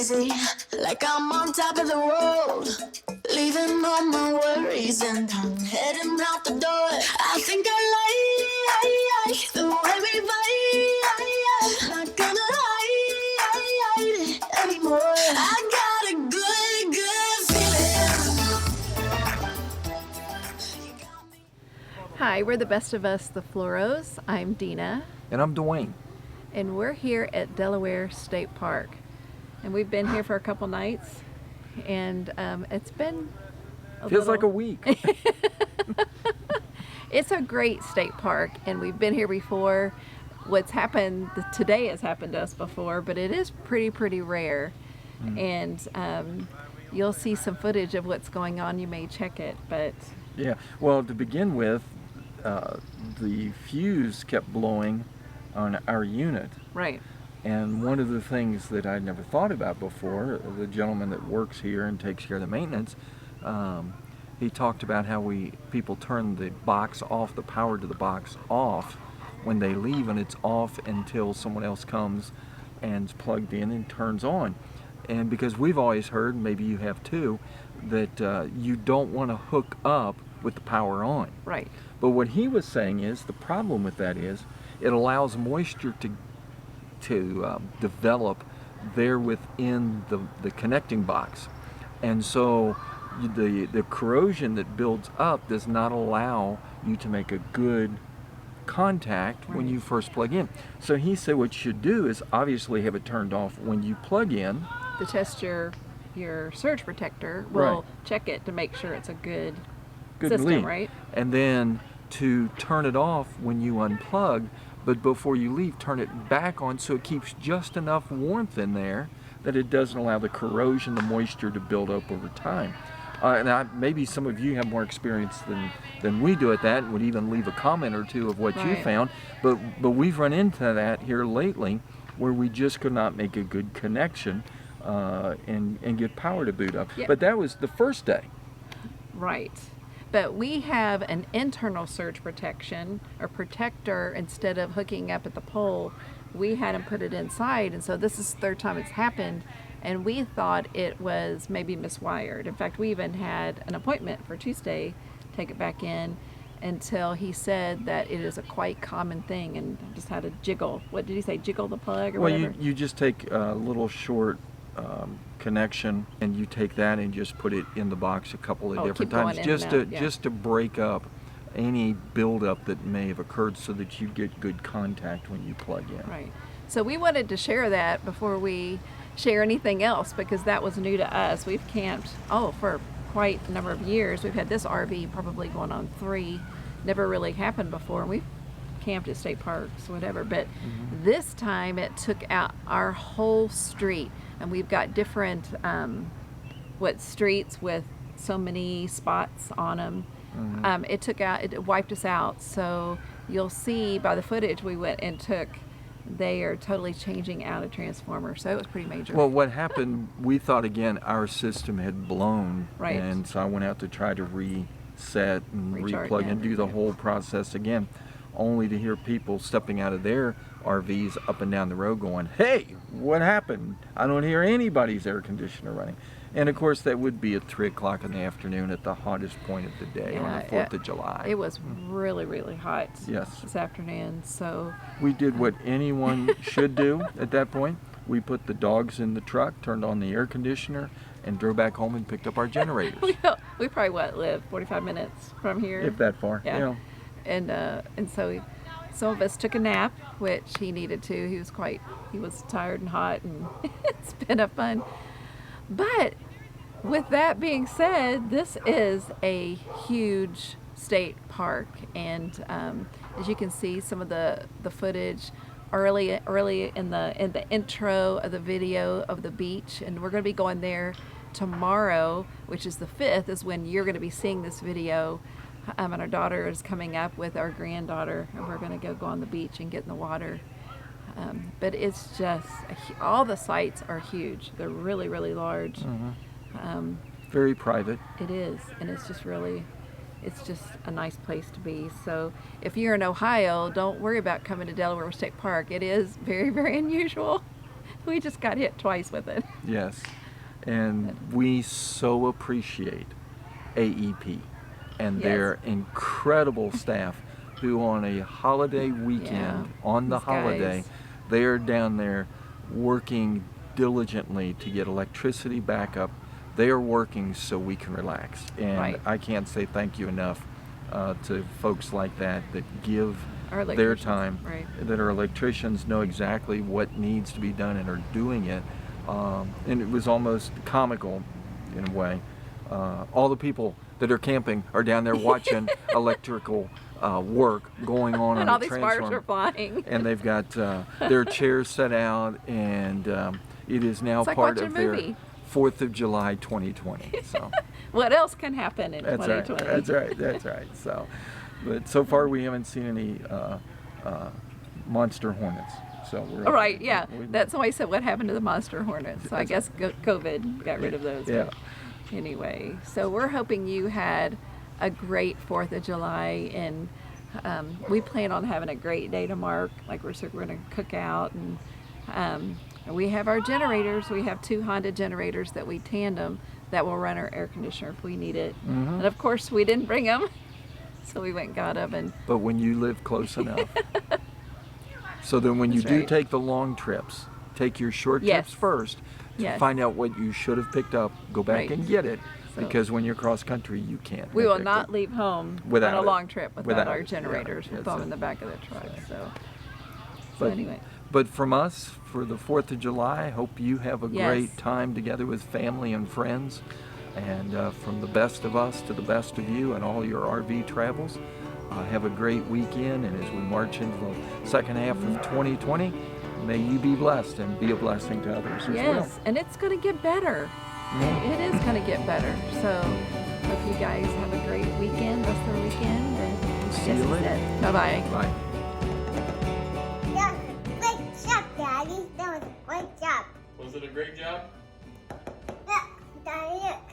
crazy, like I'm on top of the world, leaving all my worries and I'm heading out the door. I think I like the way we vibe, not gonna hide it anymore. I got a good feeling. Hi, we're the Best of Us, the Floros. I'm Deana. And I'm Duane. And we're here at Delaware State Park. And we've been here for a couple nights. And it's been Feels like a week. It's a great state park. And we've been here before. What's happened today has happened to us before, but it is pretty rare. And you'll see some footage of what's going on. You may check it, but... Yeah, well, to begin with, the fuse kept blowing on our unit. Right. And one of the things that I'd never thought about before, the gentleman that works here and takes care of the maintenance, he talked about how people turn the box off, the power to the box off when they leave, and it's off until someone else comes and is plugged in and turns on. And because we've always heard, maybe you have too, that you don't want to hook up with the power on. Right. But what he was saying is, the problem with that is, it allows moisture to develop there within the connecting box. And so the corrosion that builds up does not allow you to make a good contact when you first plug in. So he said what you should do is obviously have it turned off when you plug in. To test your surge protector, we'll check it to make sure it's a good system, lead. Right? And then to turn it off when you unplug, but before you leave, turn it back on so it keeps just enough warmth in there that it doesn't allow the corrosion, the moisture to build up over time. Maybe some of you have more experience than we do at that, and would even leave a comment or two of what you found. But we've run into that here lately, where we just could not make a good connection and get power to boot up. Yep. But that was the first day. Right. But we have an internal surge protection or protector. Instead of hooking up at the pole, we had him put it inside, and so this is the third time it's happened, and we thought it was maybe miswired. In fact, we even had an appointment for Tuesday, take it back in, until he said that it is a quite common thing and just had to jiggle. What did he say? Jiggle the plug or whatever? Well, you just take a little short connection, and you take that and just put it in the box a couple of different times, just to break up any buildup that may have occurred, so that you get good contact when you plug in. Right. So we wanted to share that before we share anything else, because that was new to us. We've camped for quite a number of years. We've had this RV probably going on 3. Never really happened before. And we've camped at state parks, whatever, but this time it took out our whole street, and we've got different streets with so many spots on them. It wiped us out. So you'll see by the footage we went and took, they are totally changing out a transformer. So it was pretty major. Well, what happened, we thought again our system had blown, right, and so I went out to try to reset and replug and do the whole process again, only to hear people stepping out of their RVs up and down the road going, "Hey, what happened? I don't hear anybody's air conditioner running." And of course that would be at 3 o'clock in the afternoon at the hottest point of the day, on the 4th of July. It was really hot this afternoon. So we did what anyone should do at that point. We put the dogs in the truck, turned on the air conditioner, and drove back home and picked up our generators. we probably live 45 minutes from here, if that far. Yeah. And so some of us took a nap, which he needed to. He was tired and hot, and it's been a fun. But with that being said, this is a huge state park, and as you can see, some of the footage early in the intro of the video of the beach, and we're going to be going there tomorrow, which is the 5th, is when you're going to be seeing this video. And our daughter is coming up with our granddaughter, and we're going to go on the beach and get in the water. But it's just, all the sites are huge. They're really large. Very private. It is, and it's just a nice place to be. So if you're in Ohio, don't worry about coming to Delaware State Park. It is very unusual We just got hit twice with it. Yes. And we so appreciate AEP and Yes. their incredible staff who on a holiday weekend, on the these holiday, guys. they are down there working diligently to get electricity back up. They are working so we can relax. And Right. I can't say thank you enough to folks like that give Our their electricians, time, right. that our electricians know exactly what needs to be done and are doing it. And it was almost comical in a way. All the people that are camping are down there watching electrical work going on And a all these wires transformer. are flying. And they've got their chairs set out, and it is now It's like part watching of a their movie. 4th of July 2020. So What else can happen in that's right. 2020? That's right. That's right. So, but so far we haven't seen any monster hornets. So we're Right, yeah. we- That's why I said what happened to the monster hornets. So I guess COVID got rid of those. Yeah. But anyway, so we're hoping you had a great 4th of July, and we plan on having a great day tomorrow. Like we're going to cook out, and we have our generators. We have 2 Honda generators that we tandem that will run our air conditioner if we need it. Mhm. And of course, we didn't bring them, so we went and got them. And But when you live close enough. So then when you That's do right. take the long trips, take your short Yes. trips first to Yes. find out what you should have picked up, go back Right. and get it, So- because when you're cross country, you can't. we make will that not trip. leave home Without on a it. long trip without Without our it, yeah. generators. We'll It's put them a- in the back of the truck. So But, anyway, but from us, for the 4th of July, I hope you have a Yes. great time together with family and friends. And from the best of us to the best of you and all your RV travels, have a great weekend. And as we march into the second half of 2020, may you be blessed and be a blessing to others as yes, and it's going to get better. well. It is going to get better. So hope you guys have a great weekend, rest of the weekend, and See you later. Bye bye. Bye. That was a great job, Daddy. That was a great job. Was it a great job? Yeah, Daddy, look.